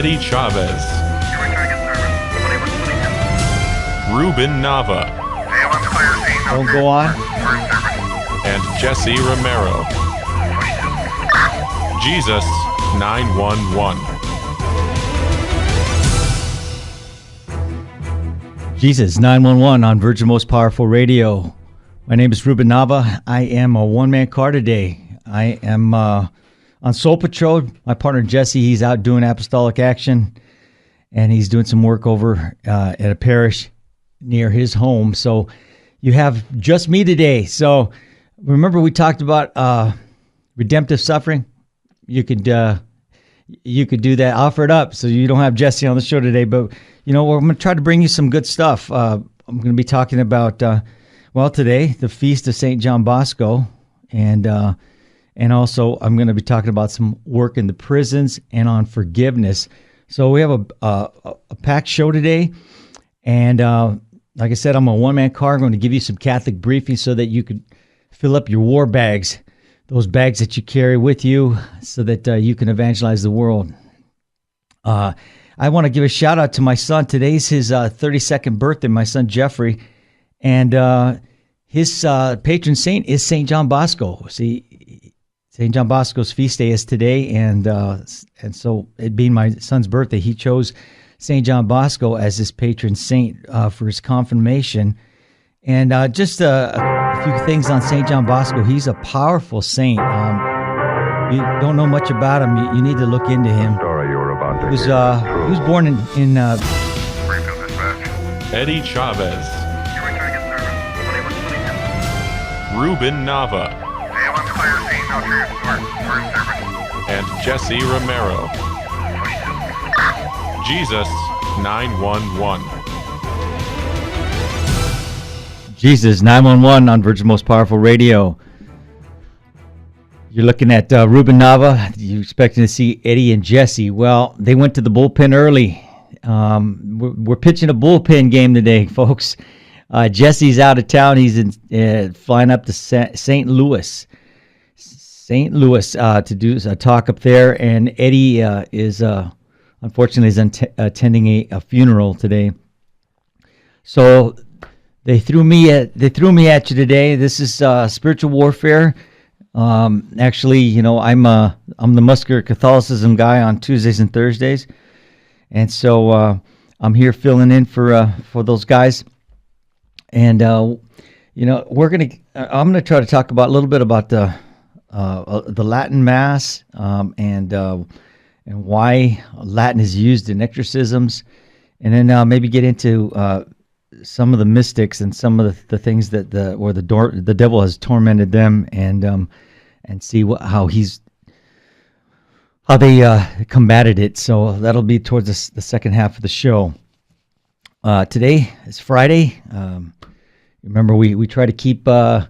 Eddie Chavez, Ruben Nava, Don't go on. and Jesse Romero. Jesus 911. Jesus 911 on Virgin Most Powerful Radio. My name is Ruben Nava. I am a one-man car today. I am on Soul Patrol. My partner Jesse, he's out doing apostolic action, and he's doing some work over at a parish near his home. So you have just me today. So remember we talked about redemptive suffering? You could do that, offer it up, so you don't have Jesse on the show today. But you know, I'm going to try to bring you some good stuff. I'm going to be talking about today the feast of Saint John Bosco, and also I'm going to be talking about some work in the prisons and on forgiveness. So we have a packed show today, and like I said, I'm a one-man car. I'm going to give you some Catholic briefings so that you could fill up your war bags, those bags that you carry with you, so that you can evangelize the world. I want to give a shout out to my son. Today's his 32nd birthday, my son Jeffrey, and his patron saint is Saint John Bosco. See, Saint John Bosco's feast day is today, and so it being my son's birthday, he chose Saint John Bosco as his patron saint for his confirmation. And just a few things on Saint John Bosco. He's a powerful saint. You don't know much about him. You need to look into him. He was born in Eddie Chavez, Ruben Nava, and Jesse Romero. Jesus 911. Jesus 911 on Virgin Most Powerful Radio. You're looking at Ruben Nava. You're expecting to see Eddie and Jesse. Well, they went to the bullpen early. We're pitching a bullpen game today, folks. Jesse's out of town. He's flying up to St. Louis. St. Louis to do a talk up there. And Eddie is unfortunately attending a funeral today. So they threw me at you today. This is spiritual warfare. Actually, you know, I'm the muscular Catholicism guy on Tuesdays and Thursdays, and so I'm here filling in for those guys. And you know, I'm gonna try to talk about a little bit about the Latin Mass and why Latin is used in exorcisms, and then maybe get into some of the mystics and some of the things that the devil has tormented them, and see how they combated it. So that'll be towards the second half of the show. Today is Friday. Remember, we try to keep the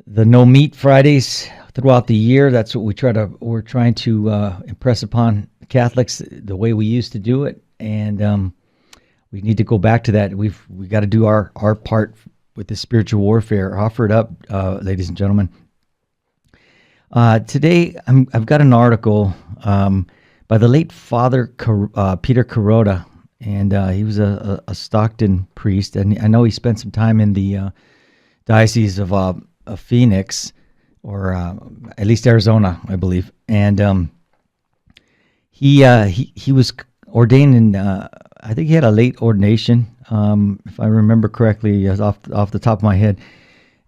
no meat Fridays throughout the year. That's what we're trying to impress upon Catholics, the way we used to do it, and we need to go back to that. We got to do our part with this spiritual warfare. Offer it up, ladies and gentlemen. Today, I've got an article by the late Father Peter Carota, and he was a Stockton priest, and I know he spent some time in the Diocese of Phoenix, or at least Arizona, I believe. And he was ordained in. I think he had a late ordination, if I remember correctly, off the top of my head.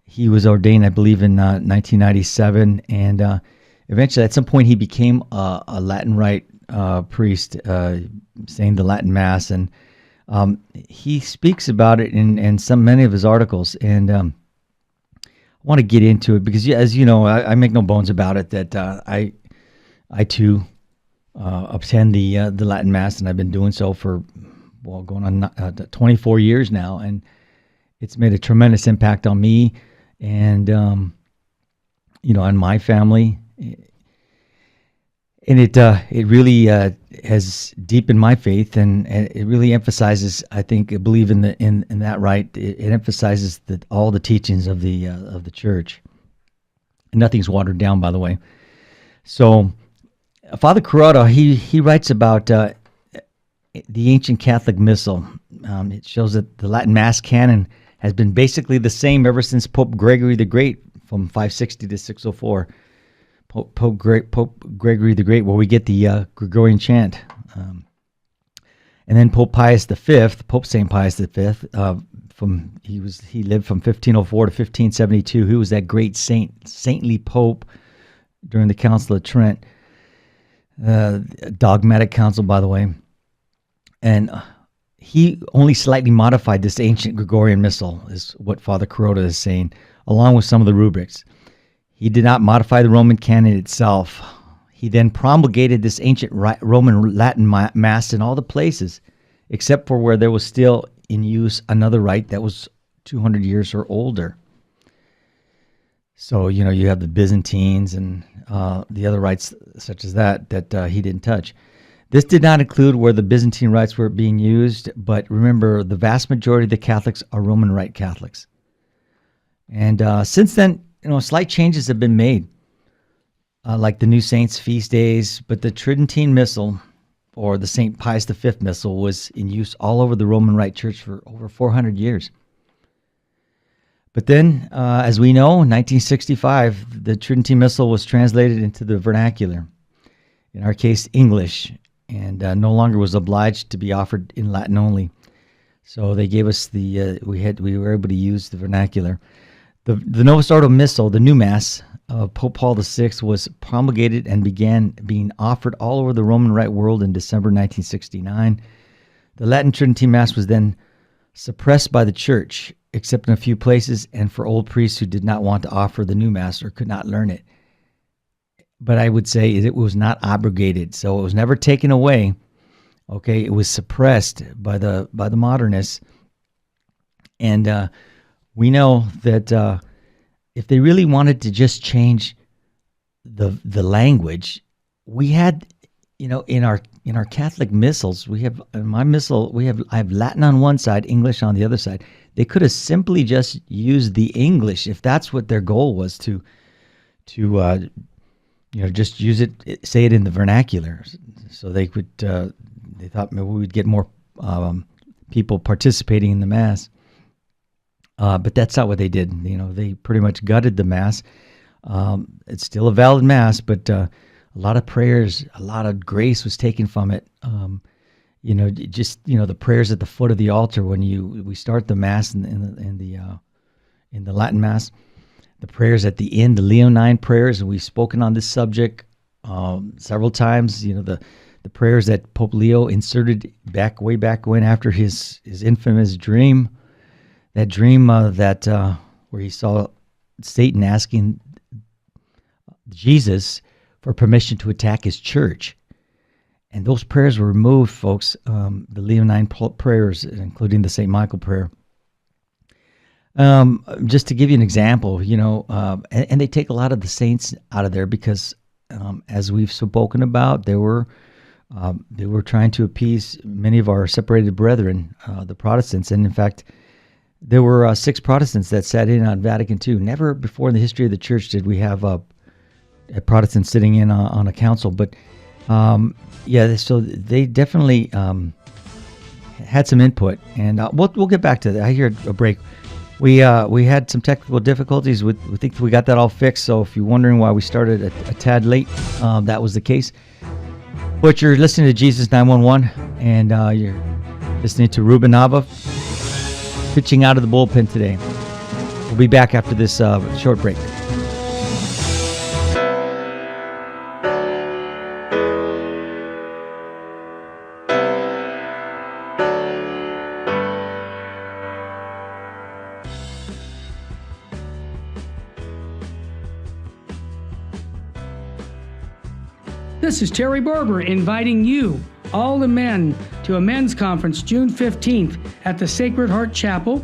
He was ordained, I believe, in 1997, and eventually, at some point, he became a Latin Rite priest, saying the Latin Mass, and he speaks about it in many of his articles, and I want to get into it because, as you know, I make no bones about it that I too attend the Latin Mass, and I've been doing so for going on 24 years now, and it's made a tremendous impact on me, and on my family, and it really has deepened my faith, and it really emphasizes. I believe in that rite. It emphasizes all the teachings of the Church, and nothing's watered down, by the way. So Father Carotto, he writes about the ancient Catholic Missal. It shows that the Latin Mass canon has been basically the same ever since Pope Gregory the Great from 560 to 604. Pope Gregory the Great, where we get the Gregorian chant. And then Pope Pius V, Pope St. Pius V, he lived from 1504 to 1572. He was that great saintly pope during the Council of Trent, dogmatic council, by the way. And he only slightly modified this ancient Gregorian Missal, is what Father Carotto is saying, along with some of the rubrics. He did not modify the Roman canon itself. He then promulgated this ancient Roman Latin Mass in all the places, except for where there was still in use another rite that was 200 years or older. So, you have the Byzantines and the other rites such as that he didn't touch. This did not include where the Byzantine rites were being used, but remember, the vast majority of the Catholics are Roman Rite Catholics. And since then, slight changes have been made, like the New Saints' feast days, but the Tridentine Missal, or the St. Pius V Missal, was in use all over the Roman Rite Church for over 400 years. But then, as we know, in 1965, the Tridentine Missal was translated into the vernacular, in our case, English, and no longer was obliged to be offered in Latin only. So they gave us we were able to use the vernacular. The Novus Ordo Missal, the new Mass of Pope Paul VI, was promulgated and began being offered all over the Roman Rite world in December 1969. The Latin Tridentine Mass was then suppressed by the Church, except in a few places, and for old priests who did not want to offer the new Mass or could not learn it. But I would say it was not abrogated, so it was never taken away. Okay, it was suppressed by the modernists, and we know that if they really wanted to just change the language, we had, in our Catholic missals, we have in my missal I have Latin on one side, English on the other side. They could have simply just used the English if that's what their goal was to just use it, say it in the vernacular, so they could. They thought maybe we would get more people participating in the Mass. But that's not what they did. They pretty much gutted the Mass. It's still a valid Mass, but a lot of prayers, a lot of grace was taken from it. The prayers at the foot of the altar when we start the Mass in the Latin Mass. The prayers at the end, the Leonine prayers, and we've spoken on this subject several times. The prayers that Pope Leo inserted way back when, after his infamous dream. That dream where he saw Satan asking Jesus for permission to attack his church. And those prayers were removed, folks, the Leonine prayers, including the St. Michael prayer. Just to give you an example, and they take a lot of the saints out of there because, as we've spoken about, they were trying to appease many of our separated brethren, the Protestants. And in fact, there were 6 Protestants that sat in on Vatican II. Never before in the history of the Church did we have a Protestant sitting in on a council. But so they definitely had some input, and we'll get back to that. I hear a break. We had some technical difficulties. We think we got that all fixed. So if you're wondering why we started a tad late, that was the case. But you're listening to Jesus 911, and you're listening to Ruben Nava pitching out of the bullpen today. We'll be back after this short break. This is Terry Barber inviting you, all the men, to a men's conference June 15th at the Sacred Heart Chapel.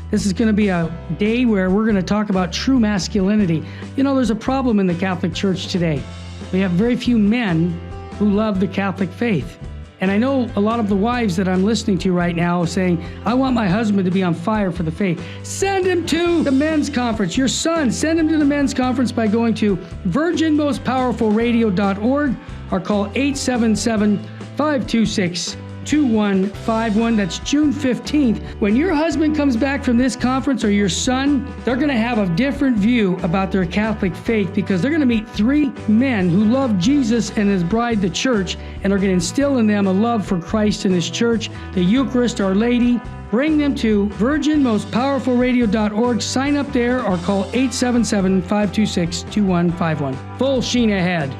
This is going to be a day where we're going to talk about true masculinity. There's a problem in the Catholic Church today. We have very few men who love the Catholic faith. And I know a lot of the wives that I'm listening to right now saying, I want my husband to be on fire for the faith. Send him to the men's conference. Your son, send him to the men's conference by going to virginmostpowerfulradio.org or call 877-526-2151. That's June 15th. When your husband comes back from this conference, or your son, they're going to have a different view about their Catholic faith, because they're going to meet three men who love Jesus and his bride, the church, and are going to instill in them a love for Christ and his church, the Eucharist, Our Lady. Bring them to virginmostpowerfulradio.org. Sign up there or call 877-526-2151. Full sheen ahead.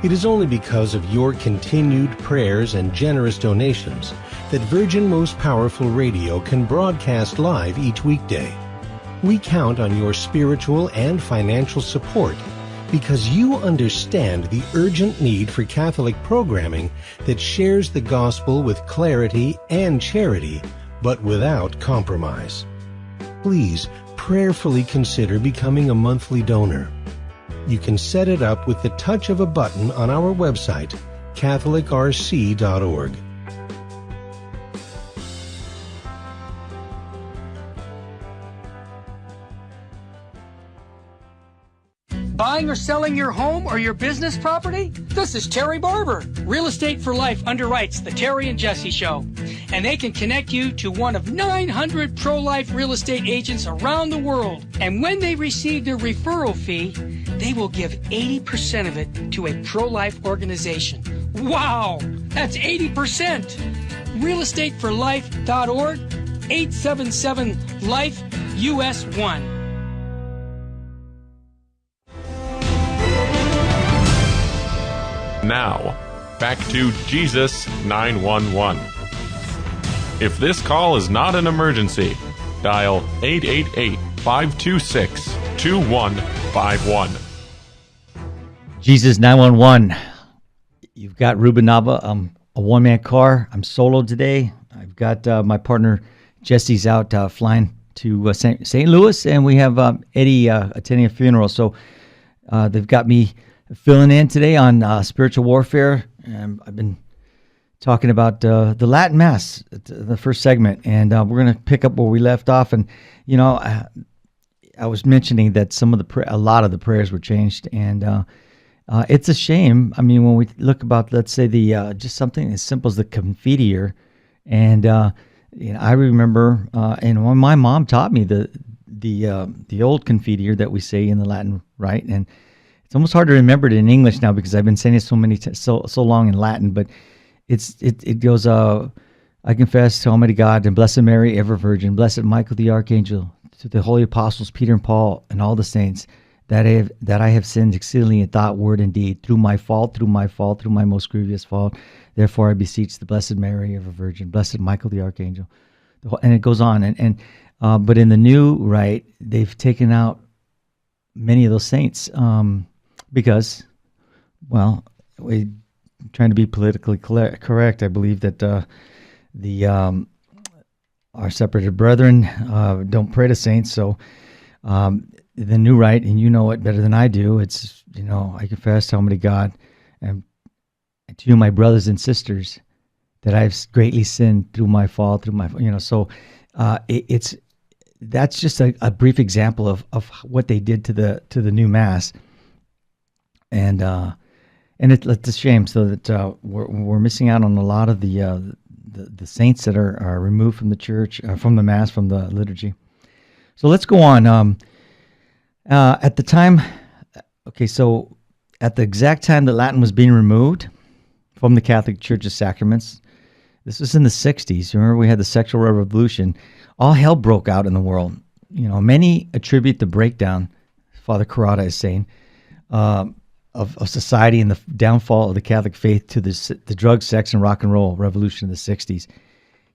It is only because of your continued prayers and generous donations that Virgin Most Powerful Radio can broadcast live each weekday. We count on your spiritual and financial support because you understand the urgent need for Catholic programming that shares the gospel with clarity and charity, but without compromise. Please prayerfully consider becoming a monthly donor. You can set it up with the touch of a button on our website, catholicrc.org. Buying or selling your home or your business property? This is Terry Barber. Real Estate for Life underwrites the Terry and Jesse Show. And they can connect you to one of 900 pro-life real estate agents around the world. And when they receive their referral fee, they will give 80% of it to a pro-life organization. Wow! That's 80%! realestateforlife.org, 877-LIFE-US1. Now, back to Jesus 911. If this call is not an emergency, dial 888-526-2151. Jesus 911. You've got Ruben Nava. I'm a one-man car. I'm solo today. I've got my partner Jesse's out flying to St. Louis, and we have Eddie attending a funeral. So they've got me filling in today on spiritual warfare. I've been talking about the Latin Mass, the first segment, and we're going to pick up where we left off. And you know, I was mentioning that a lot of the prayers were changed, and it's a shame. I mean, when we look about, let's say, the just something as simple as the Confiteor, and I remember, and when my mom taught me the old Confiteor that we say in the Latin rite, and it's almost hard to remember it in English now because I've been saying it so long in Latin. But it goes, I confess to Almighty God and Blessed Mary, ever Virgin, Blessed Michael the Archangel, to the holy apostles Peter and Paul and all the saints, that I have sinned exceedingly in thought, word, and deed, through my most grievous fault. Therefore I beseech the Blessed Mary, ever Virgin, Blessed Michael the Archangel, and it goes on. And but in the new rite, they've taken out many of those saints. Because, well, we're trying to be politically correct. I believe that our separated brethren don't pray to saints. So the new rite, and you know it better than I do, it's, I confess to Almighty God and to you, my brothers and sisters, that I've greatly sinned through my fault, so that's just a brief example of what they did to the new Mass. And it's a shame, so that we're missing out on a lot of the saints that are removed from the church, from the Mass, from the liturgy. So let's go on. At the time, so at the exact time that Latin was being removed from the Catholic Church's sacraments, this was in the 60s. Remember, we had the sexual revolution. All hell broke out in the world. Many attribute the breakdown, Father Carrata is saying, of society and the downfall of the Catholic faith to the drug, sex, and rock and roll revolution of the 60s.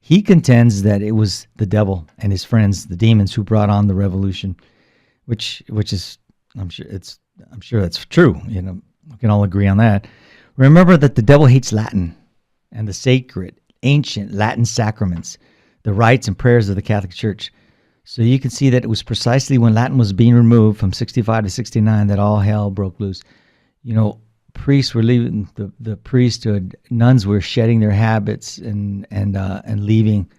He contends that it was the devil and his friends, the demons, who brought on the revolution, which is, I'm sure that's true. We can all agree on that. Remember that the devil hates Latin and the sacred, ancient Latin sacraments, the rites and prayers of the Catholic Church. So you can see that it was precisely when Latin was being removed from 65 to 69 that all hell broke loose. Priests were leaving the priesthood. Nuns were shedding their habits and leaving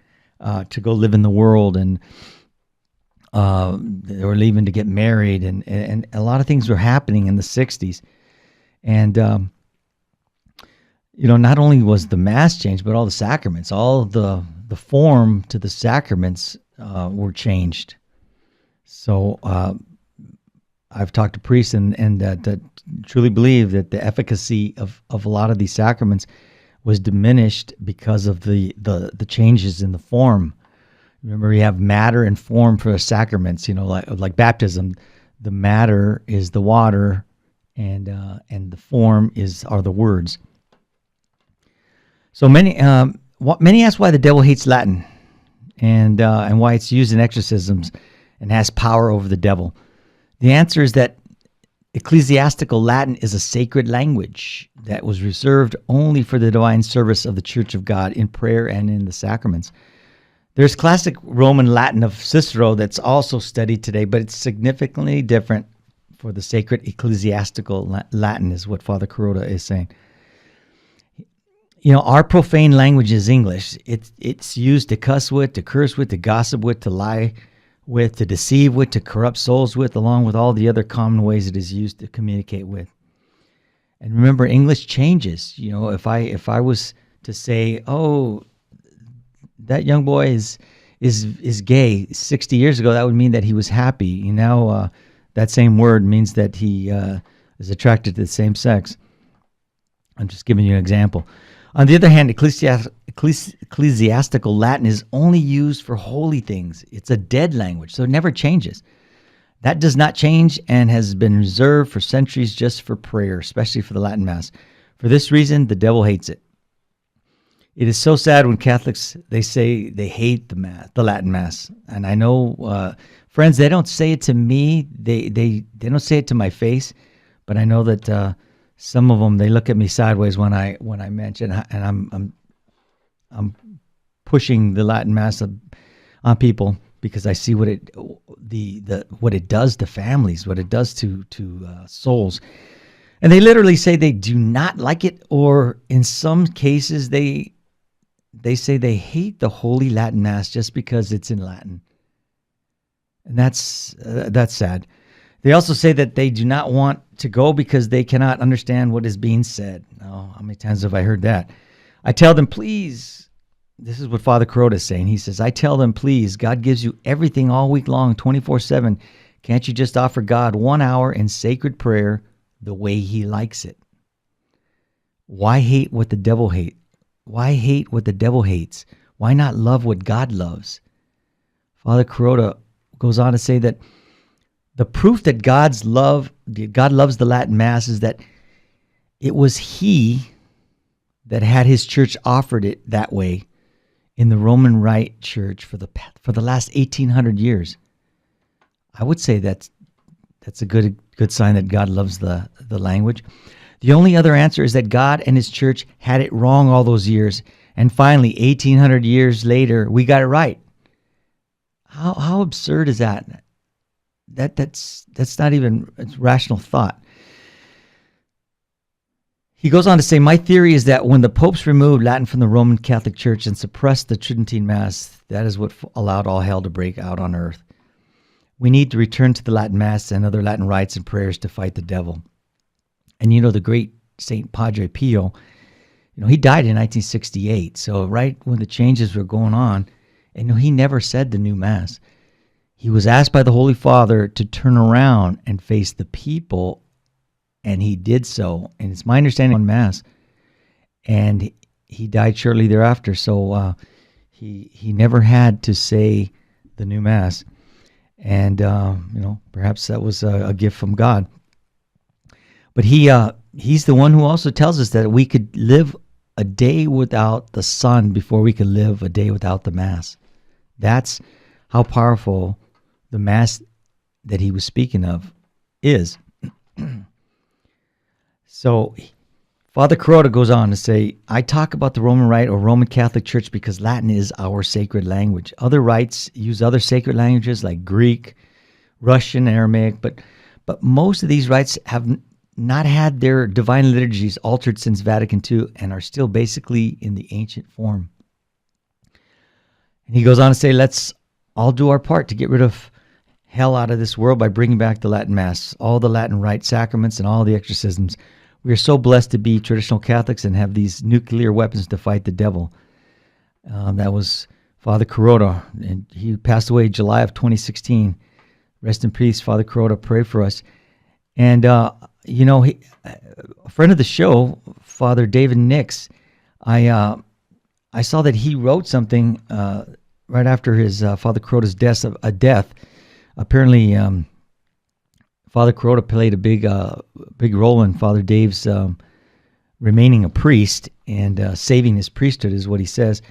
to go live in the world, and they were leaving to get married, and a lot of things were happening in the 60s. And, not only was the Mass changed, but all the sacraments, all the form to the sacraments were changed. So I've talked to priests and that truly believe that the efficacy of a lot of these sacraments was diminished because of the changes in the form. Remember, we have matter and form for the sacraments. Like baptism, the matter is the water, and the form are the words. So many ask why the devil hates Latin, and why it's used in exorcisms and has power over the devil. The answer is that ecclesiastical Latin is a sacred language that was reserved only for the divine service of the Church of God in prayer and in the sacraments. There's classic Roman Latin of Cicero that's also studied today, but it's significantly different for the sacred ecclesiastical Latin, is what Father Carota is saying. Our profane language is English. It's used to cuss with, to curse with, to gossip with, to lie with, to deceive with, to corrupt souls with, along with all the other common ways it is used to communicate with. And remember, English changes. If I was to say, "Oh, that young boy is gay," 60 years ago, that would mean that he was happy. Now, that same word means that he is attracted to the same sex. I'm just giving you an example. On the other hand, ecclesiastical Latin is only used for holy things. It's a dead language, so it never changes. That does not change and has been reserved for centuries just for prayer, especially for the Latin Mass. For this reason, the devil hates it. It is so sad when Catholics, they say they hate the Latin Mass. And I know, friends, they don't say it to me. They don't say it to my face, but I know that some of them, they look at me sideways when I mention, and I'm pushing the Latin Mass on people because I see what it does to families, what it does to souls. And they literally say they do not like it, or in some cases they say they hate the Holy Latin Mass just because it's in Latin. And that's sad. They also say that they do not want to go because they cannot understand what is being said. Oh, how many times have I heard that? I tell them, please. This is what Father Carota is saying. He says, I tell them, please, God gives you everything all week long, 24/7. Can't you just offer God 1 hour in sacred prayer the way he likes it? Why hate what the devil hates? Why hate what the devil hates? Why not love what God loves? Father Carota goes on to say that the proof that God loves the Latin Mass is that it was he that had his church offered it that way in the Roman Rite Church for the last 1800 years. I would say that's a good sign that God loves the language. The only other answer is that God and his church had it wrong all those years, and finally 1800 years later we got it right. How absurd is that? That's not even a rational thought. He goes on to say, my theory is that when the popes removed Latin from the Roman Catholic Church and suppressed the Tridentine Mass, that is what allowed all hell to break out on earth. We need to return to the Latin Mass and other Latin rites and prayers to fight the devil. And the great Saint Padre Pio, he died in 1968. So right when the changes were going on, and he never said the new Mass. He was asked by the Holy Father to turn around and face the people, and he did so. And it's my understanding on Mass, and he died shortly thereafter. So he never had to say the new Mass, and perhaps that was a gift from God. But he's the one who also tells us that we could live a day without the sun before we could live a day without the Mass. That's how powerful the Mass that he was speaking of is. So Father Carota goes on to say, I talk about the Roman Rite or Roman Catholic Church because Latin is our sacred language. Other rites use other sacred languages like Greek, Russian, Aramaic, but most of these rites have not had their divine liturgies altered since Vatican II and are still basically in the ancient form. And he goes on to say, let's all do our part to get rid of hell out of this world by bringing back the Latin Mass, all the Latin rite sacraments, and all the exorcisms. We are so blessed to be traditional Catholics and have these nuclear weapons to fight the devil. That was Father Kuroda, and he passed away July of 2016. Rest in peace, Father Kuroda. Pray for us. And, a friend of the show, Father David Nix, I saw that he wrote something right after his Father Kuroda's death. Apparently, Father Kuroda played a big role in Father Dave's remaining a priest and saving his priesthood, is what he says.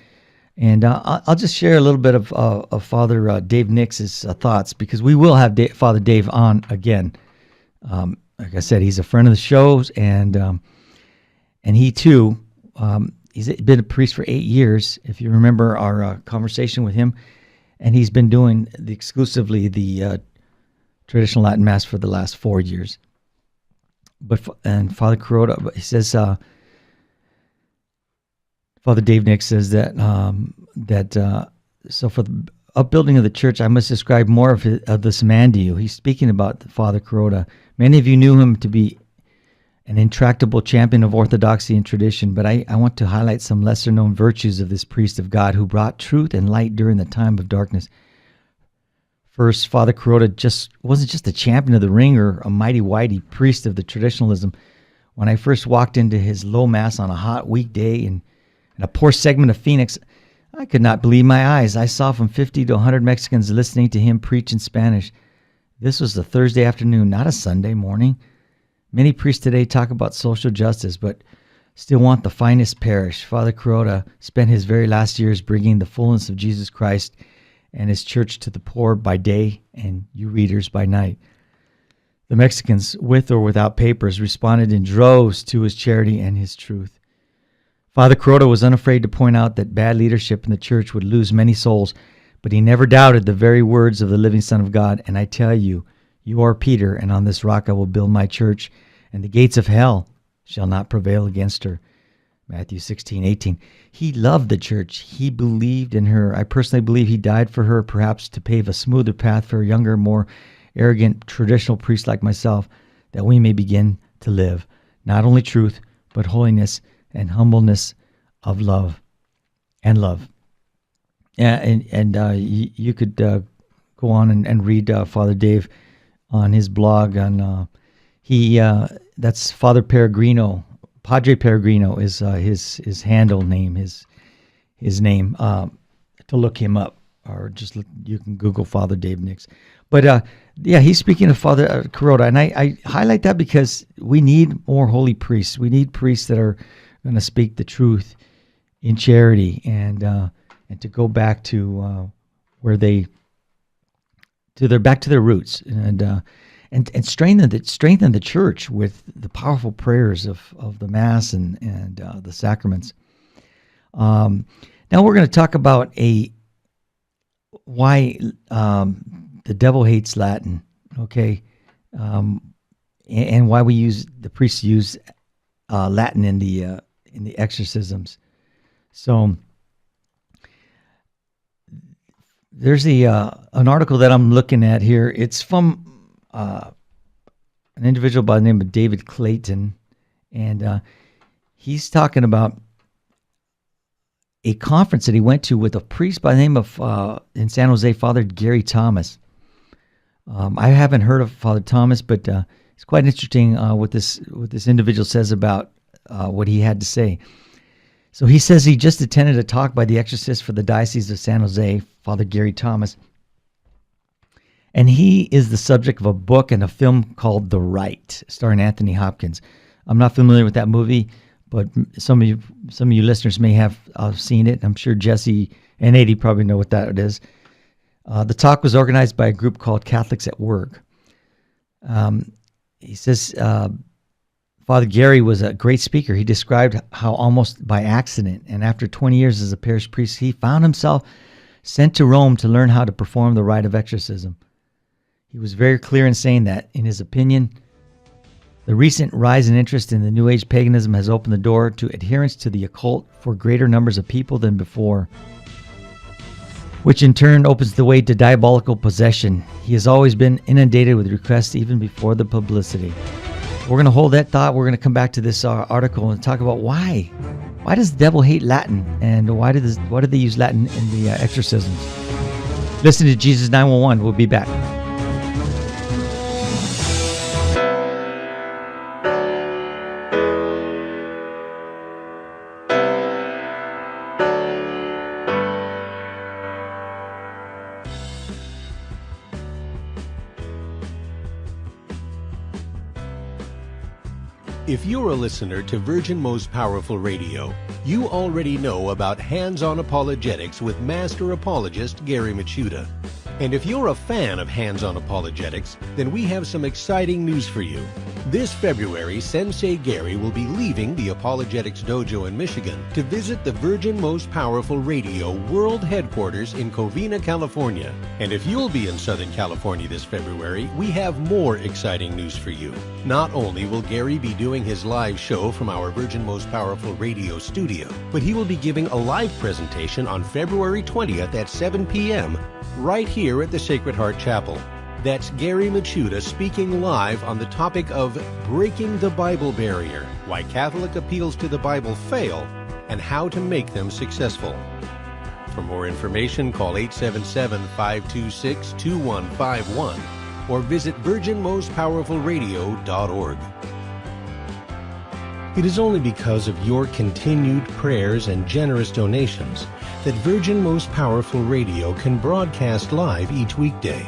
And I'll just share a little bit of Father Dave Nix's thoughts, because we will have Father Dave on again. Like I said, he's a friend of the shows, and he too, he's been a priest for 8 years. If you remember our conversation with him, and he's been doing exclusively the traditional Latin Mass for the last 4 years. And Father Kuroda, he says, Father Dave Nix says that so for the upbuilding of the church, I must describe more of this man to you. He's speaking about Father Kuroda. Many of you knew him to be an intractable champion of orthodoxy and tradition, but I want to highlight some lesser-known virtues of this priest of God who brought truth and light during the time of darkness. First, Father Kuroda wasn't just a champion of the ring or a mighty-whitey priest of the traditionalism. When I first walked into his low mass on a hot weekday in a poor segment of Phoenix, I could not believe my eyes. I saw from 50 to 100 Mexicans listening to him preach in Spanish. This was a Thursday afternoon, not a Sunday morning. Many priests today talk about social justice, but still want the finest parish. Father Kuroda spent his very last years bringing the fullness of Jesus Christ and his church to the poor by day and you readers by night. The Mexicans, with or without papers, responded in droves to his charity and his truth. Father Kuroda was unafraid to point out that bad leadership in the church would lose many souls, but he never doubted the very words of the living Son of God. And I tell you, you are Peter, and on this rock I will build my church, and the gates of hell shall not prevail against her. Matthew 16:18. He loved the church. He believed in her. I personally believe he died for her, perhaps to pave a smoother path for a younger, more arrogant, traditional priest like myself, that we may begin to live not only truth, but holiness and humbleness of love and love. Yeah, and you could go on and read Father Dave on his blog. On that's Father Peregrino. Padre Peregrino is his handle name, his name, to look him up, or just you can Google Father Dave Nix. But he's speaking of Father Kuroda, and I highlight that because we need more holy priests. We need priests that are going to speak the truth in charity, and to go back to where they're back to their roots, and strengthen the church with the powerful prayers of the Mass and the sacraments. Now we're going to talk about why the devil hates Latin, okay, and why the priests use Latin in the exorcisms. So there's an article that I'm looking at here. It's from an individual by the name of David Clayton, and he's talking about a conference that he went to with a priest by the name of in San Jose, Father Gary Thomas. I haven't heard of Father Thomas, but it's quite interesting what this individual says about what he had to say. So he says he just attended a talk by the exorcist for the Diocese of San Jose, Father Gary Thomas. And he is the subject of a book and a film called The Rite, starring Anthony Hopkins. I'm not familiar with that movie, but some of you listeners may have seen it. I'm sure Jesse and Eddie probably know what that is. The talk was organized by a group called Catholics at Work. He says Father Gary was a great speaker. He described how almost by accident, and after 20 years as a parish priest, he found himself sent to Rome to learn how to perform the rite of exorcism. He was very clear in saying that, in his opinion, the recent rise in interest in the New Age paganism has opened the door to adherence to the occult for greater numbers of people than before, which in turn opens the way to diabolical possession. He has always been inundated with requests even before the publicity. We're going to hold that thought. We're going to come back to this article and talk about why. Why does the devil hate Latin, and why do they use Latin in the exorcisms? Listen to Jesus 911. We'll be back. If you're a listener to Virgin Most Powerful Radio, you already know about Hands-On Apologetics with Master Apologist Gary Machuda. And if you're a fan of Hands-On Apologetics, then we have some exciting news for you. This February, Sensei Gary will be leaving the Apologetics Dojo in Michigan to visit the Virgin Most Powerful Radio World Headquarters in Covina, California. And if you'll be in Southern California this February, we have more exciting news for you. Not only will Gary be doing his live show from our Virgin Most Powerful Radio studio, but he will be giving a live presentation on February 20th at 7 p.m. right here at the Sacred Heart Chapel. That's Gary Machuda speaking live on the topic of Breaking the Bible Barrier, Why Catholic Appeals to the Bible Fail, and How to Make Them Successful. For more information, call 877-526-2151 or visit virginmostpowerfulradio.org. It is only because of your continued prayers and generous donations that Virgin Most Powerful Radio can broadcast live each weekday.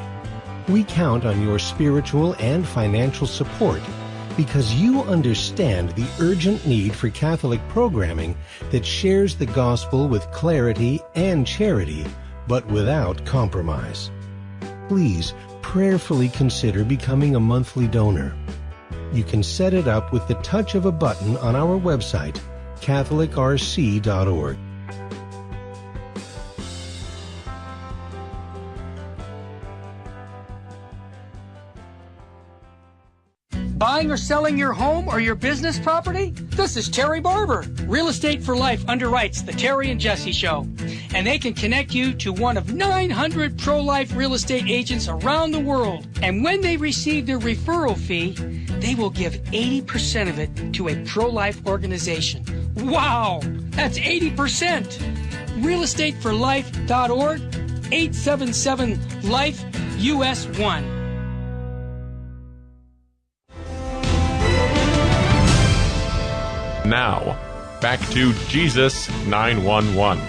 We count on your spiritual and financial support because you understand the urgent need for Catholic programming that shares the gospel with clarity and charity, but without compromise. Please prayerfully consider becoming a monthly donor. You can set it up with the touch of a button on our website, catholicrc.org. Buying or selling your home or your business property? This is Terry Barber. Real Estate for Life underwrites the Terry and Jesse Show, and they can connect you to one of 900 pro-life real estate agents around the world. And when they receive their referral fee, they will give 80% of it to a pro-life organization. Wow, that's 80%. realestateforlife.org, 877-LIFE-US1. Now, back to Jesus 911.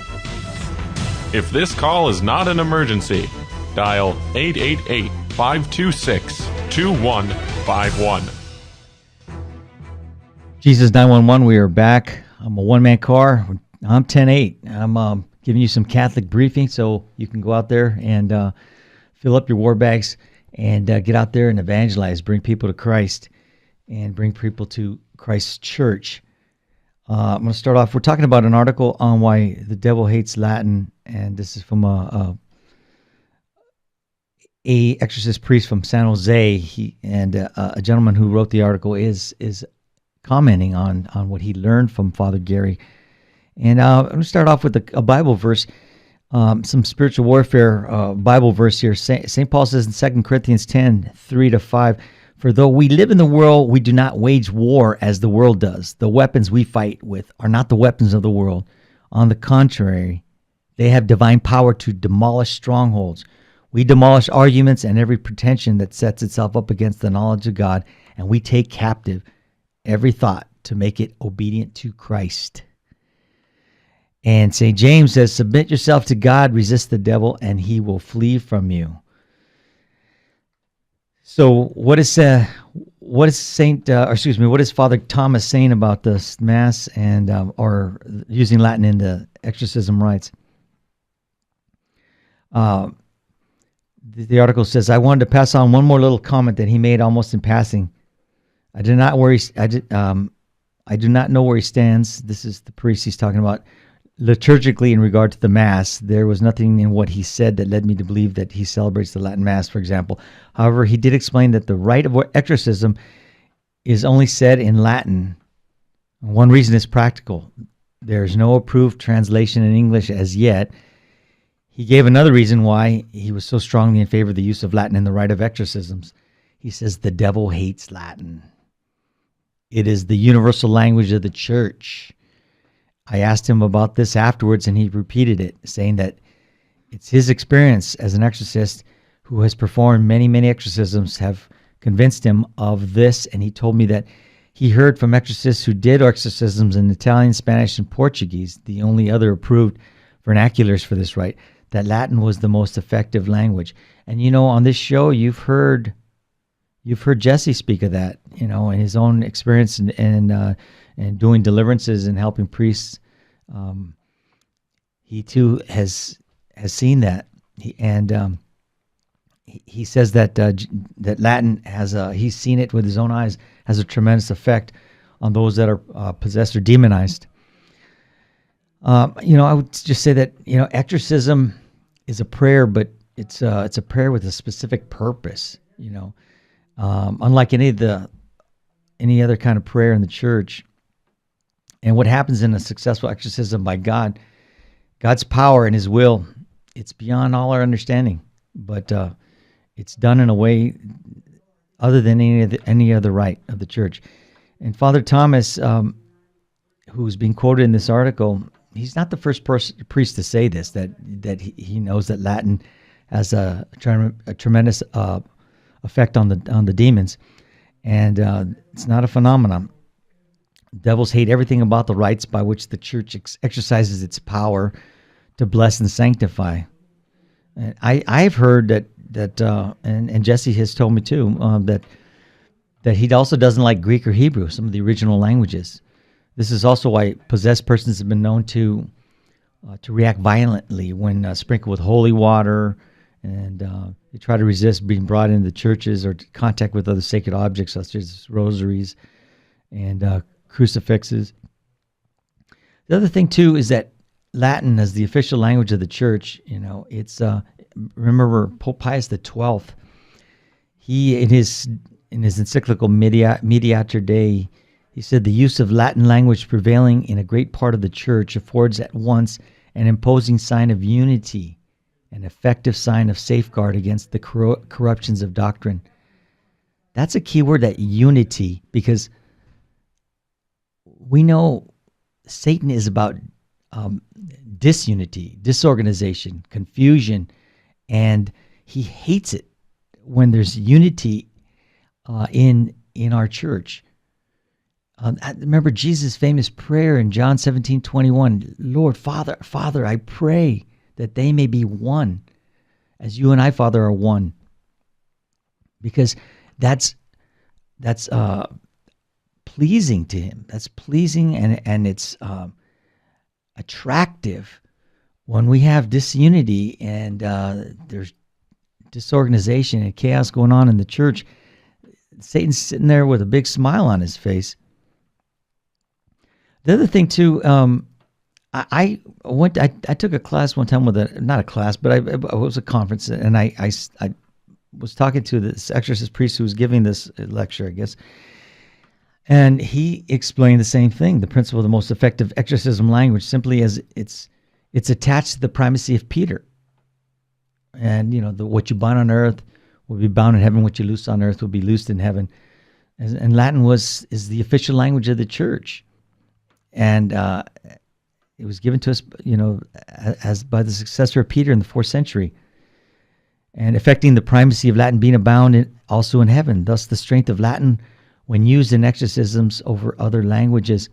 If this call is not an emergency, dial 888-526-2151. Jesus 911, we are back. I'm a one-man car. I'm 10-8. I'm giving you some Catholic briefing so you can go out there and fill up your war bags and get out there and evangelize, bring people to Christ, and bring people to Christ's church. I'm going to start off. We're talking about an article on why the devil hates Latin, and this is from a exorcist priest from San Jose. He and a gentleman who wrote the article is commenting on what he learned from Father Gary. And I'm going to start off with a Bible verse, some spiritual warfare Bible verse here. St. Paul says in 2 Corinthians 10:3-5. For though we live in the world, we do not wage war as the world does. The weapons we fight with are not the weapons of the world. On the contrary, they have divine power to demolish strongholds. We demolish arguments and every pretension that sets itself up against the knowledge of God, and we take captive every thought to make it obedient to Christ. And St. James says, submit yourself to God, resist the devil, and he will flee from you. So what is Father Thomas saying about this Mass and or using Latin in the exorcism rites? The article says, I wanted to pass on one more little comment that he made almost in passing. I do not know where he stands. This is the priest he's talking about. Liturgically, in regard to the Mass, there was nothing in what he said that led me to believe that he celebrates the Latin Mass, for example. However, he did explain that the rite of exorcism is only said in Latin. One reason is practical. There is no approved translation in English as yet. He gave another reason why he was so strongly in favor of the use of Latin in the rite of exorcisms. He says the devil hates Latin. It is the universal language of the church. I asked him about this afterwards, and he repeated it, saying that it's his experience as an exorcist who has performed many, many exorcisms have convinced him of this. And he told me that he heard from exorcists who did exorcisms in Italian, Spanish, and Portuguese, the only other approved vernaculars for this rite, that Latin was the most effective language. And on this show, you've heard Jesse speak of that, and his own experience and doing deliverances and helping priests. He too has seen that, he says that that Latin he's seen it with his own eyes, has a tremendous effect on those that are possessed or demonized. I would just say that exorcism is a prayer, but it's a prayer with a specific purpose. Unlike any other kind of prayer in the church. And what happens in a successful exorcism by God's power and His will, it's beyond all our understanding. But it's done in a way other than any other rite of the church. And Father Thomas, who's being quoted in this article, he's not the first priest to say this, that he knows that Latin has a tremendous effect on the demons, and it's not a phenomenon. Devils hate everything about the rites by which the church exercises its power to bless and sanctify. And I've heard that and Jesse has told me too that he also doesn't like Greek or Hebrew, some of the original languages. This is also why possessed persons have been known to react violently when sprinkled with holy water, and they try to resist being brought into the churches or contact with other sacred objects such as rosaries and crucifixes. The other thing too is that Latin, as the official language of the church, it's remember Pope Pius XII. He in his encyclical Mediator Dei, he said the use of Latin language prevailing in a great part of the church affords at once an imposing sign of unity, an effective sign of safeguard against the corruptions of doctrine. That's a key word, that unity, because we know Satan is about disunity, disorganization, confusion, and he hates it when there's unity in our church. I remember Jesus' famous prayer in John 17:21, Lord, Father, I pray that they may be one, as you and I, Father, are one. Because that's pleasing to Him. That's pleasing, and it's attractive when we have disunity and there's disorganization and chaos going on in the church. Satan's sitting there with a big smile on his face. The other thing too, I took a class one time with not a class, but it was a conference, and I was talking to this exorcist priest who was giving this lecture, I guess, and he explained the same thing: the principle of the most effective exorcism language, simply as it's attached to the primacy of Peter, and what you bind on earth will be bound in heaven; what you loose on earth will be loosed in heaven. And Latin is the official language of the church. And it was given to us, as by the successor of Peter in the 4th century, and affecting the primacy of Latin being abound also in heaven. Thus, the strength of Latin when used in exorcisms over other languages.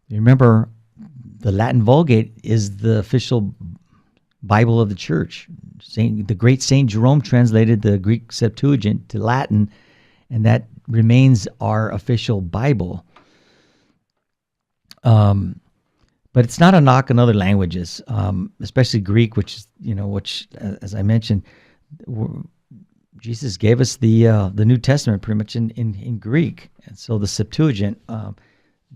Remember, the Latin Vulgate is the official Bible of the church. The great Saint Jerome translated the Greek Septuagint to Latin, and that remains our official Bible. But it's not a knock on other languages, especially Greek, which as I mentioned, Jesus gave us the New Testament pretty much in Greek, and so the Septuagint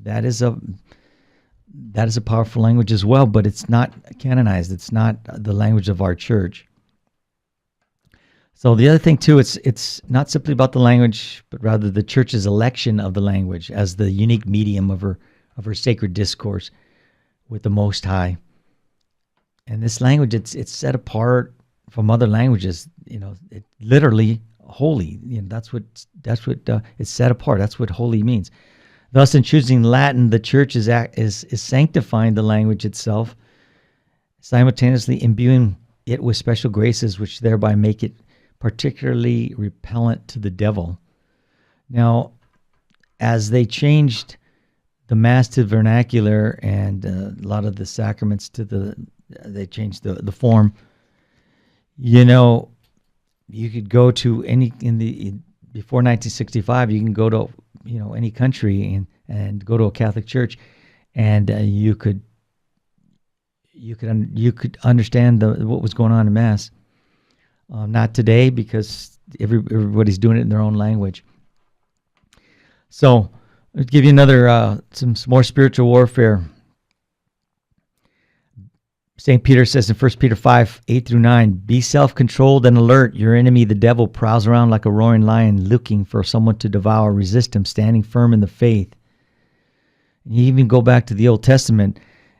that is a powerful language as well, but it's not canonized. It's not the language of our church. So the other thing too, it's not simply about the language, but rather the church's election of the language as the unique medium of her sacred discourse with the Most High. And this language, it's set apart from other languages. It literally holy. That's what it's set apart. That's what holy means. Thus, in choosing Latin, the Church is sanctifying the language itself, simultaneously imbuing it with special graces, which thereby make it particularly repellent to the devil. Now, as they changed the Mass to vernacular and a lot of the sacraments they changed the form. You could go to before 1965, you can go to any country and go to a Catholic church, and you could understand what was going on in Mass. Not today, because everybody's doing it in their own language. So, I'll give you another some more spiritual warfare. St. Peter says in 1 Peter 5:8-9, "Be self-controlled and alert. Your enemy, the devil, prowls around like a roaring lion, looking for someone to devour. Resist him, standing firm in the faith." And you even go back to the Old Testament,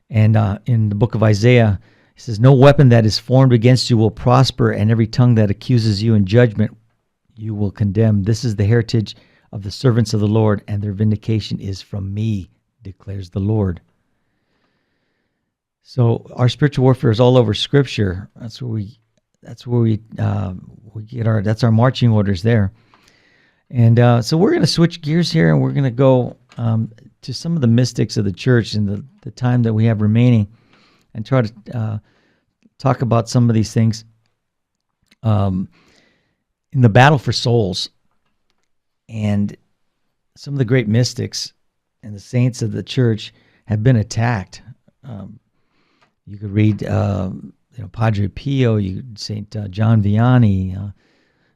and in the book of Isaiah, it says, "No weapon that is formed against you will prosper, and every tongue that accuses you in judgment you will condemn. This is the heritage of the servants of the Lord, and their vindication is from me, declares the Lord." So our spiritual warfare is all over Scripture. That's where we get that's our marching orders there. And so we're going to switch gears here, and we're going to go to some of the mystics of the church in the time that we have remaining, and try to talk about some of these things. In the battle for souls, and some of the great mystics and the saints of the church have been attacked. You could read, Padre Pio, Saint John Vianney,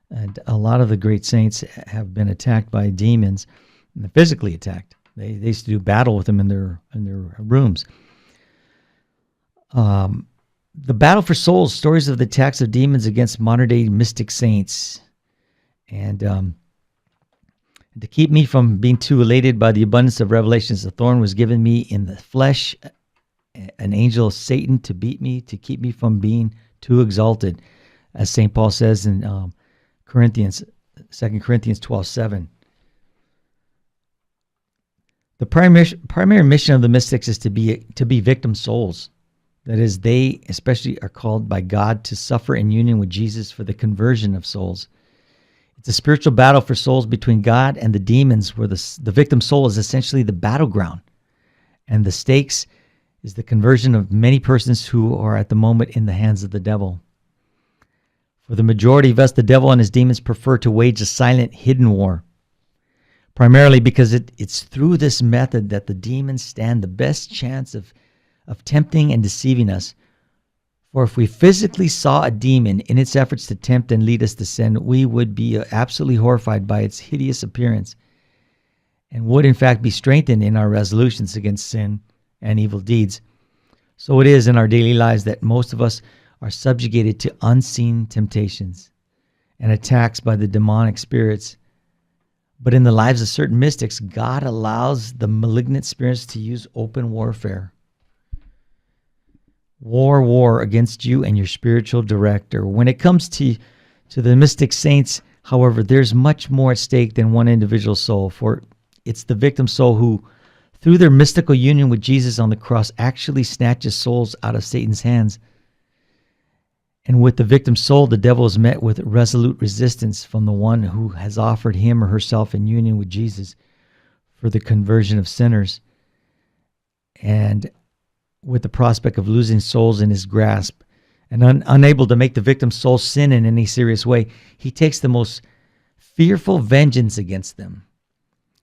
and a lot of the great saints have been attacked by demons, and physically attacked. They used to do battle with them in their rooms. The battle for souls: stories of the attacks of demons against modern-day mystic saints, and to keep me from being too elated by the abundance of revelations, a thorn was given me in the flesh, an angel of Satan to beat me, to keep me from being too exalted, as St. Paul says in 2 Corinthians 12:7. The primary mission of the mystics is to be victim souls. That is, they especially are called by God to suffer in union with Jesus for the conversion of souls. It's a spiritual battle for souls between God and the demons, where the victim soul is essentially the battleground, and the stakes is the conversion of many persons who are at the moment in the hands of the devil. For the majority of us, the devil and his demons prefer to wage a silent, hidden war, primarily because it's through this method that the demons stand the best chance of tempting and deceiving us. For if we physically saw a demon in its efforts to tempt and lead us to sin, we would be absolutely horrified by its hideous appearance, and would in fact be strengthened in our resolutions against sin and evil deeds. So it is in our daily lives that most of us are subjugated to unseen temptations and attacks by the demonic spirits. But in the lives of certain mystics, God allows the malignant spirits to use open warfare. War against you and your spiritual director. When it comes to the mystic saints, however, there's much more at stake than one individual soul, for it's the victim soul who, through their mystical union with Jesus on the cross, actually snatches souls out of Satan's hands. And with the victim soul, the devil is met with resolute resistance from the one who has offered him or herself in union with Jesus for the conversion of sinners. And with the prospect of losing souls in his grasp, and unable to make the victim's soul sin in any serious way, he takes the most fearful vengeance against them,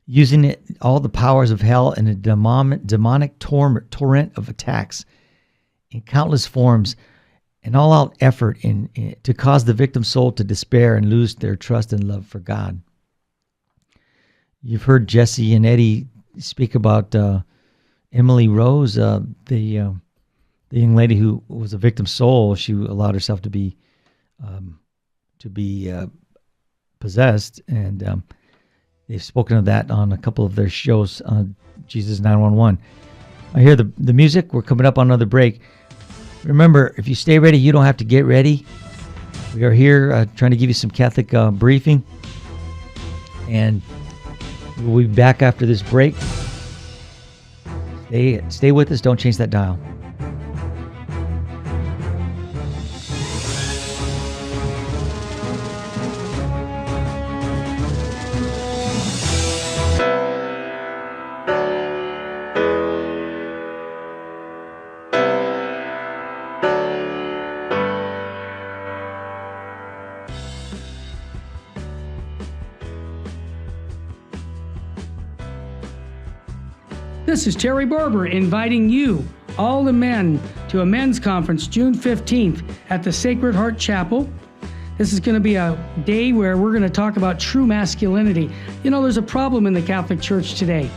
using all the powers of hell and a demonic torrent of attacks in countless forms, an all-out effort to cause the victim's soul to despair and lose their trust and love for God. You've heard Jesse and Eddie speak about Emily Rose, the young lady who was a victim soul. She allowed herself to be possessed, and they've spoken of that on a couple of their shows on Jesus 911. I hear the music. We're coming up on another break. Remember, if you stay ready, you don't have to get ready. We are here trying to give you some Catholic briefing, and we'll be back after this break. Stay with us. Don't change that dial. This is Terry Barber inviting you, all the men, to a men's conference June 15th at the Sacred Heart Chapel. This is going to be a day where we're going to talk about true masculinity. You know, there's a problem in the Catholic Church today.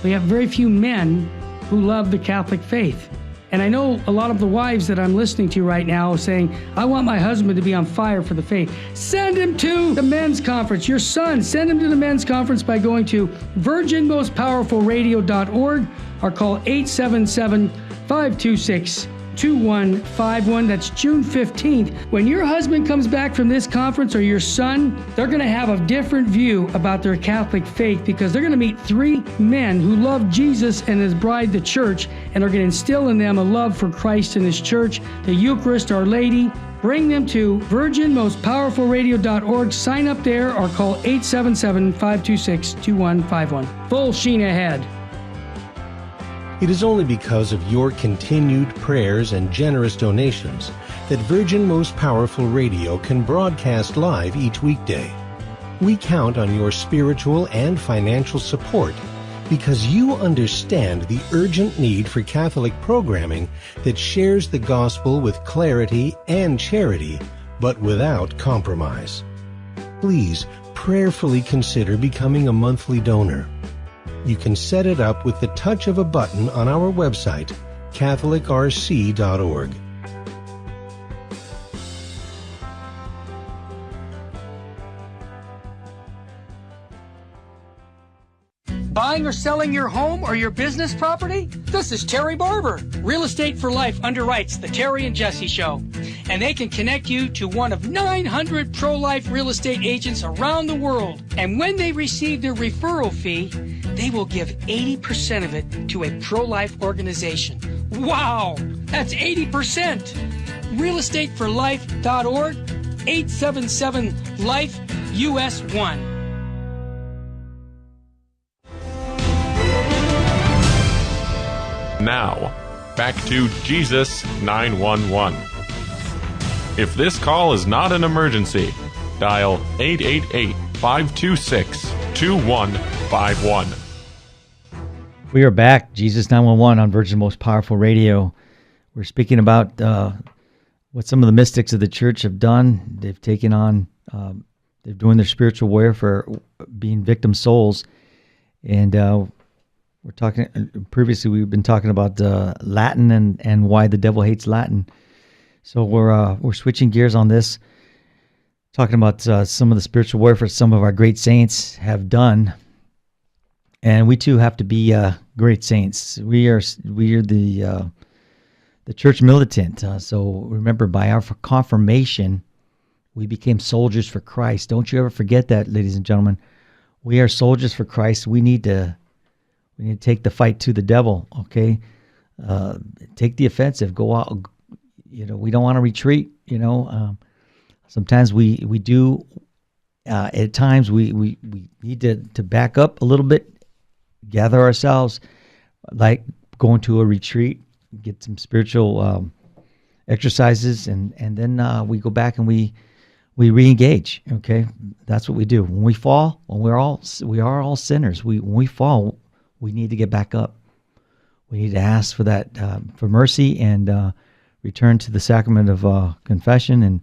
We have very few men who love the Catholic faith. And I know a lot of the wives that I'm listening to right now saying, I want my husband to be on fire for the faith. Send him to the men's conference. Your son, send him to the men's conference by going to virginmostpowerfulradio.org or call 877-526-2151. That's June 15th. When your husband comes back from this conference, or your son, they're going to have a different view about their Catholic faith, because they're going to meet three men who love Jesus and his bride, the church, and are going to instill in them a love for Christ and his church, the Eucharist, Our Lady. Bring them to virginmostpowerfulradio.org. Sign up there or call 877-526-2151. Full sheen ahead. It is only because of your continued prayers and generous donations that Virgin Most Powerful Radio can broadcast live each weekday. We count on your spiritual and financial support because you understand the urgent need for Catholic programming that shares the gospel with clarity and charity, but without compromise. Please prayerfully consider becoming a monthly donor. You can set it up with the touch of a button on our website, catholicrc.org. Buying or selling your home or your business property? This is Terry Barber. Real Estate for Life underwrites the Terry and Jesse Show, and they can connect you to one of 900 pro-life real estate agents around the world. And when they receive their referral fee, they will give 80% of it to a pro-life organization. Wow, that's 80%. realestateforlife.org, 877-LIFE-US1. Now, back to Jesus 911. If this call is not an emergency, dial 888-526-2151. We are back, Jesus 911 on Virgin Most Powerful Radio. We're speaking about what some of the mystics of the church have done. They've taken on, they're doing their spiritual warfare, being victim souls. And we're talking, previously we've been talking about Latin and why the devil hates Latin. So we're switching gears on this, talking about some of the spiritual warfare some of our great saints have done. And we too have to be great saints. We are the church militant. So remember, by our confirmation, we became soldiers for Christ. Don't you ever forget that, ladies and gentlemen. We are soldiers for Christ. We need to take the fight to the devil. Okay, take the offensive. Go out. We don't want to retreat. Sometimes we do. At times we need to back up a little bit. Gather ourselves, like going to a retreat, get some spiritual exercises, and then we go back and we re-engage. Okay, that's what we do. When we fall, we are all sinners. When we fall, we need to get back up. We need to ask for that for mercy and return to the sacrament of confession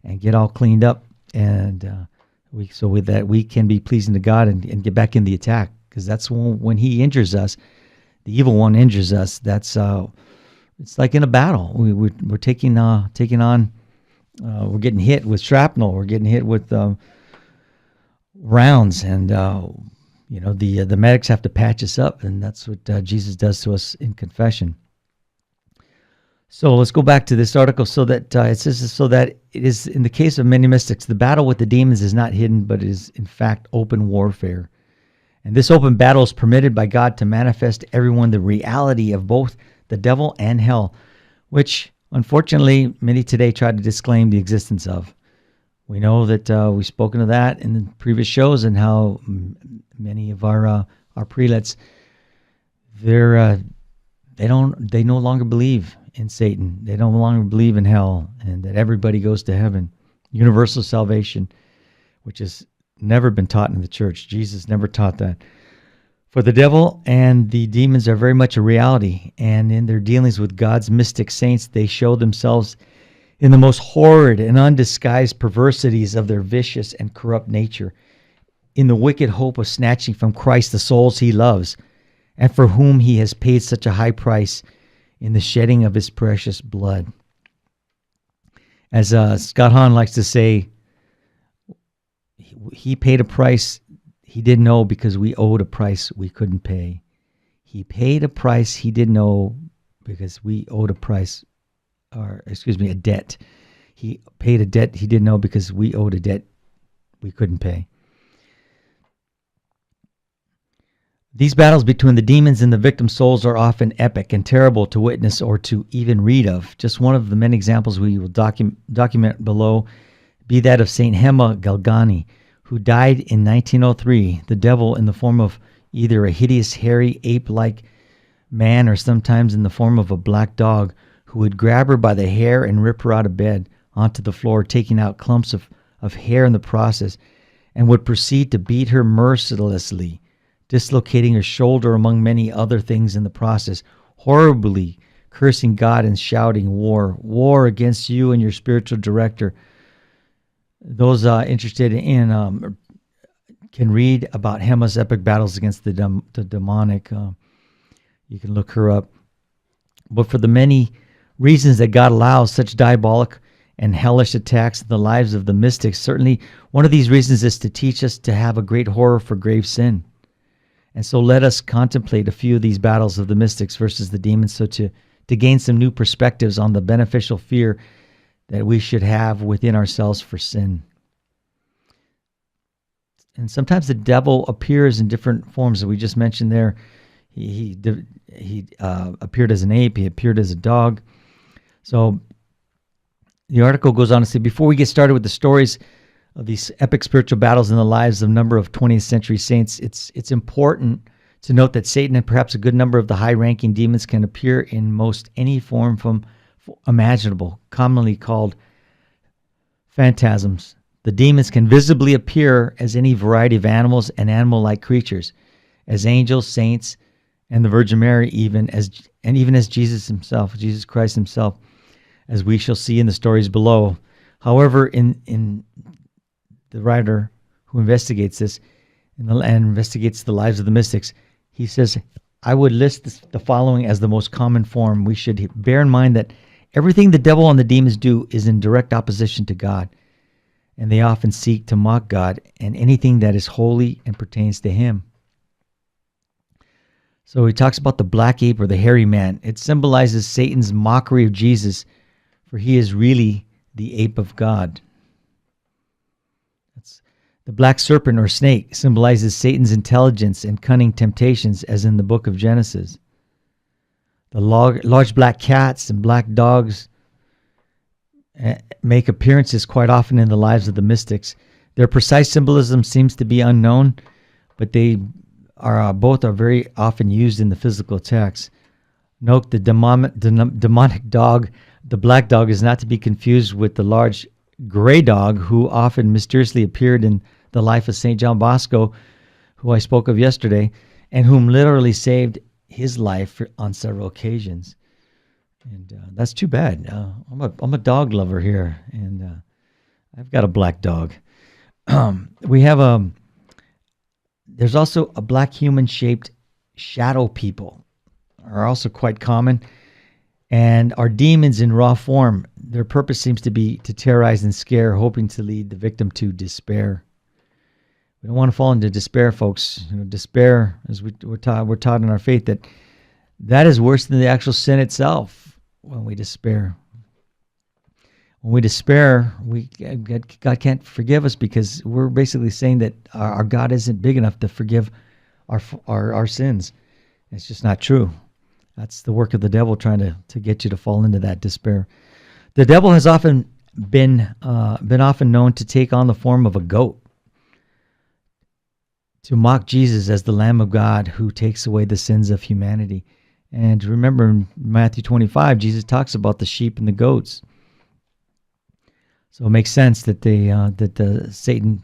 and get all cleaned up, and with that we can be pleasing to God and get back in the attack. Because that's when he injures us, the evil one injures us. That's it's like in a battle. We're taking on. We're getting hit with shrapnel. We're getting hit with rounds, and the medics have to patch us up, and that's what Jesus does to us in confession. So let's go back to this article. So that it says so that it is in the case of many mystics, the battle with the demons is not hidden, but is in fact open warfare. And this open battle is permitted by God to manifest to everyone the reality of both the devil and hell, which unfortunately many today try to disclaim the existence of. We know that we've spoken of that in the previous shows, and how many of our prelates, they no longer believe in Satan. They no longer believe in hell, and that everybody goes to heaven. Universal salvation, which has never been taught in the church. Jesus never taught that. For the devil and the demons are very much a reality, and in their dealings with God's mystic saints, they show themselves in the most horrid and undisguised perversities of their vicious and corrupt nature, in the wicked hope of snatching from Christ the souls he loves, and for whom he has paid such a high price in the shedding of his precious blood. As Scott Hahn likes to say, he paid a price he didn't know because we owed a price we couldn't pay. He paid a price he didn't know because we owed a debt. He paid a debt he didn't know because we owed a debt we couldn't pay. These battles between the demons and the victim souls are often epic and terrible to witness or to even read of. Just one of the many examples we will document below be that of Saint Hema Galgani, who died in 1903, the devil in the form of either a hideous, hairy, ape-like man or sometimes in the form of a black dog, who would grab her by the hair and rip her out of bed onto the floor, taking out clumps of hair in the process, and would proceed to beat her mercilessly, dislocating her shoulder among many other things in the process, horribly cursing God and shouting, "War against you and your spiritual director." Those interested in can read about Hema's epic battles against the demonic. You can look her up. But for the many reasons that God allows such diabolic and hellish attacks in the lives of the mystics, certainly one of these reasons is to teach us to have a great horror for grave sin. And so let us contemplate a few of these battles of the mystics versus the demons, so to gain some new perspectives on the beneficial fear that we should have within ourselves for sin. And sometimes the devil appears in different forms, as we just mentioned there. He appeared as an ape. He appeared as a dog. So the article goes on to say, before we get started with the stories of these epic spiritual battles in the lives of a number of 20th century saints, it's important to note that Satan and perhaps a good number of the high-ranking demons can appear in most any form imaginable, commonly called phantasms. The demons can visibly appear as any variety of animals and animal-like creatures, as angels, saints, and the Virgin Mary, even as Jesus himself, Jesus Christ himself, as we shall see in the stories below. However, in the writer who investigates this and investigates the lives of the mystics, he says, I would list the following as the most common form. We should bear in mind that everything the devil and the demons do is in direct opposition to God, and they often seek to mock God and anything that is holy and pertains to him. So he talks about the black ape or the hairy man. It symbolizes Satan's mockery of Jesus, for he is really the ape of God. The black serpent or snake symbolizes Satan's intelligence and cunning temptations, as in the book of Genesis. The large black cats and black dogs make appearances quite often in the lives of the mystics. Their precise symbolism seems to be unknown, but they are both very often used in the physical text. Note the demonic dog, the black dog, is not to be confused with the large gray dog who often mysteriously appeared in the life of St. John Bosco, who I spoke of yesterday, and whom literally saved his life on several occasions. And that's too bad. I'm a dog lover here, and I've got a black dog. We have there's also a black human-shaped shadow people, are also quite common, and are demons in raw form. Their purpose seems to be to terrorize and scare, hoping to lead the victim to despair. We don't want to fall into despair, folks. Despair, as we're taught in our faith, that is worse than the actual sin itself. When we despair, God can't forgive us, because we're basically saying that our God isn't big enough to forgive our sins. It's just not true. That's the work of the devil trying to get you to fall into that despair. The devil has often been often known to take on the form of a goat, to mock Jesus as the Lamb of God who takes away the sins of humanity. And remember in Matthew 25, Jesus talks about the sheep and the goats. So it makes sense that Satan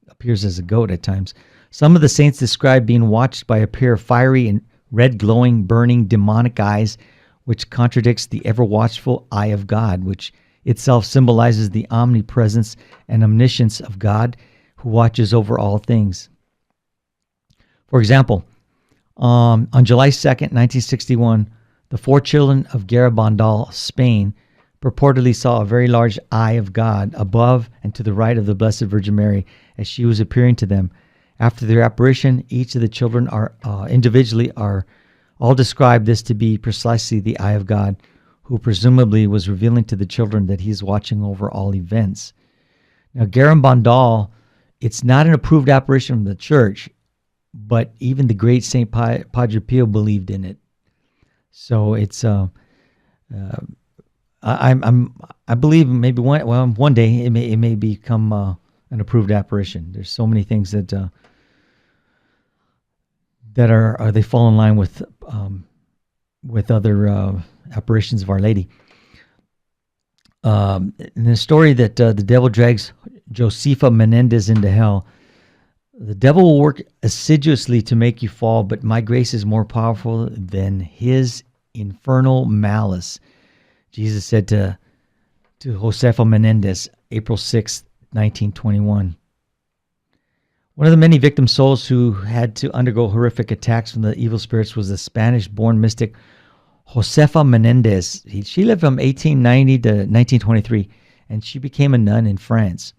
appears as a goat at times. Some of the saints describe being watched by a pair of fiery and red, glowing, burning, demonic eyes, which contradicts the ever-watchful eye of God, which itself symbolizes the omnipresence and omniscience of God, who watches over all things. For example, on July 2nd, 1961, the 4 children of Garabandal, Spain, purportedly saw a very large eye of God above and to the right of the Blessed Virgin Mary as she was appearing to them. After their apparition, each of the children are individually all describe this to be precisely the eye of God, who presumably was revealing to the children that he is watching over all events. Now, Garabandal, it's not an approved apparition from the church, but even the great Saint Padre Pio believed in it. So it's I believe maybe one day it may become an approved apparition. There's so many things that are they fall in line with other apparitions of Our Lady. In the story that the devil drags Josefa Menendez into hell, the devil will work assiduously to make you fall, but my grace is more powerful than his infernal malice. Jesus said to Josefa Menendez, April 6, 1921. One of the many victim souls who had to undergo horrific attacks from the evil spirits was the Spanish-born mystic Josefa Menendez. She lived from 1890 to 1923, and she became a nun in France.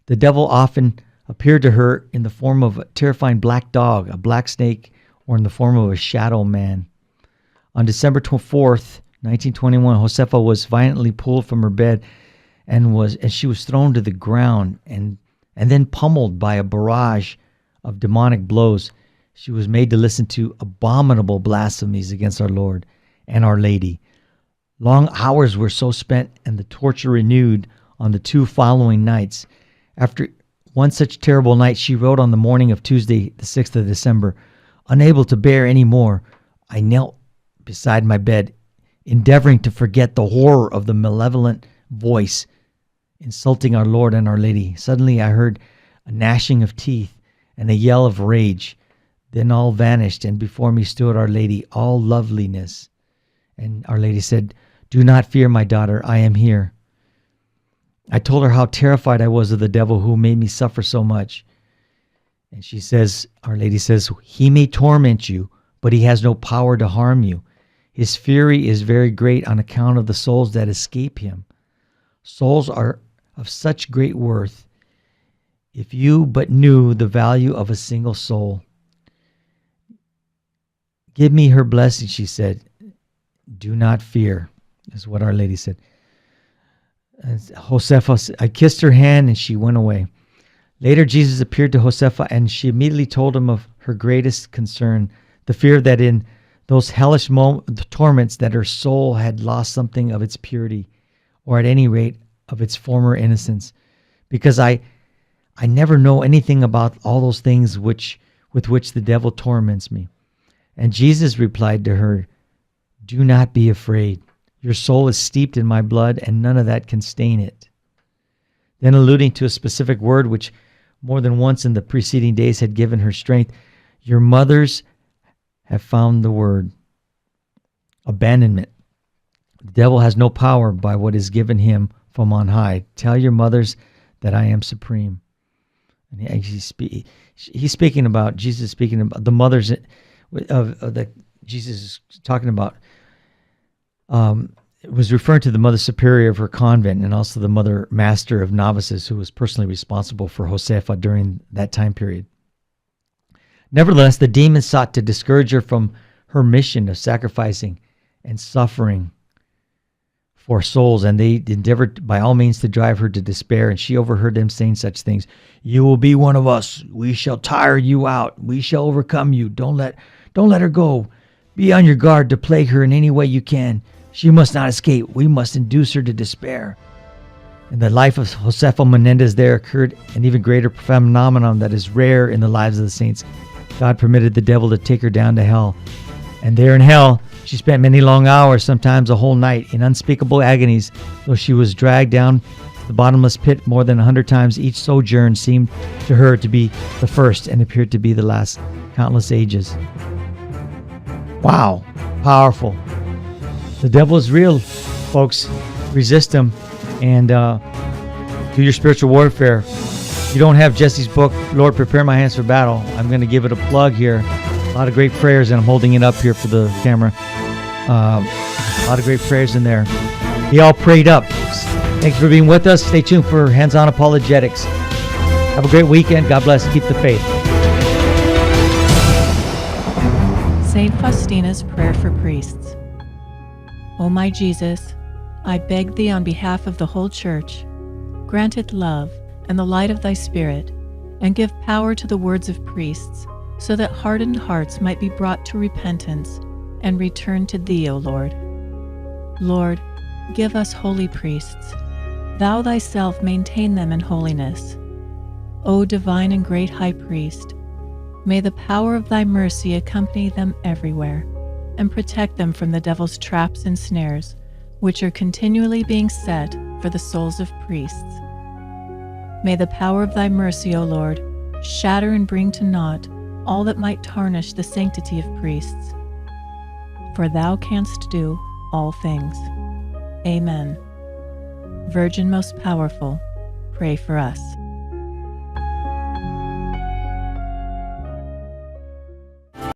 The devil often appeared to her in the form of a terrifying black dog, a black snake, or in the form of a shadow man. On December 4th, 1921, Josefa was violently pulled from her bed and she was thrown to the ground and then pummeled by a barrage of demonic blows. She was made to listen to abominable blasphemies against our Lord and Our Lady. Long hours were so spent and the torture renewed on the 2 following nights. After one such terrible night, she wrote on the morning of Tuesday, the 6th of December, "Unable to bear any more, I knelt beside my bed, endeavoring to forget the horror of the malevolent voice insulting our Lord and Our Lady. Suddenly I heard a gnashing of teeth and a yell of rage. Then all vanished, and before me stood Our Lady, all loveliness. And Our Lady said, 'Do not fear, my daughter, I am here.' I told her how terrified I was of the devil who made me suffer so much. And she says, Our Lady says, 'He may torment you, but he has no power to harm you. His fury is very great on account of the souls that escape him. Souls are of such great worth. If you but knew the value of a single soul. Give me her blessing,' she said. 'Do not fear,' is what Our Lady said. Josefa, I kissed her hand and she went away. Later, Jesus appeared to Josefa and she immediately told him of her greatest concern, the fear that in those hellish torments that her soul had lost something of its purity, or at any rate of its former innocence, because I never know anything about all those things with which the devil torments me. And Jesus replied to her, 'Do not be afraid. Your soul is steeped in my blood, and none of that can stain it.' Then, alluding to a specific word which more than once in the preceding days had given her strength, 'Your mothers have found the word.' Abandonment. The devil has no power by what is given him from on high. Tell your mothers that I am supreme." And he's speaking about, Jesus speaking about the mothers of the Jesus is talking about. It was referring to the mother superior of her convent and also the mother master of novices who was personally responsible for Josefa during that time period. Nevertheless, the demon sought to discourage her from her mission of sacrificing and suffering for souls, and they endeavored by all means to drive her to despair. And she overheard them saying such things: "You will be one of us. We shall tire you out. We shall overcome you. Don't let her go. Be on your guard to plague her in any way you can. She must not escape. We must induce her to despair." In the life of Josefa Menendez, there occurred an even greater phenomenon that is rare in the lives of the saints. God permitted the devil to take her down to hell. And there in hell, she spent many long hours, sometimes a whole night, in unspeakable agonies, though she was dragged down the bottomless pit more than 100 times. Each sojourn seemed to her to be the first and appeared to be the last, countless ages. Wow, powerful. The devil is real, folks. Resist him and do your spiritual warfare. If you don't have Jesse's book, Lord, Prepare My Hands for Battle, I'm going to give it a plug here. A lot of great prayers, and I'm holding it up here for the camera. A lot of great prayers in there. Be all prayed up. Thanks for being with us. Stay tuned for Hands-On Apologetics. Have a great weekend. God bless. Keep the faith. Saint Faustina's Prayer for Priests. O my Jesus, I beg thee on behalf of the whole Church, grant it love and the light of thy Spirit, and give power to the words of priests, so that hardened hearts might be brought to repentance and return to thee, O Lord. Lord, give us holy priests. Thou thyself maintain them in holiness. O divine and great High Priest, may the power of thy mercy accompany them everywhere, and protect them from the devil's traps and snares, which are continually being set for the souls of priests. May the power of thy mercy, O Lord, shatter and bring to naught all that might tarnish the sanctity of priests. For thou canst do all things. Amen. Virgin most powerful, pray for us.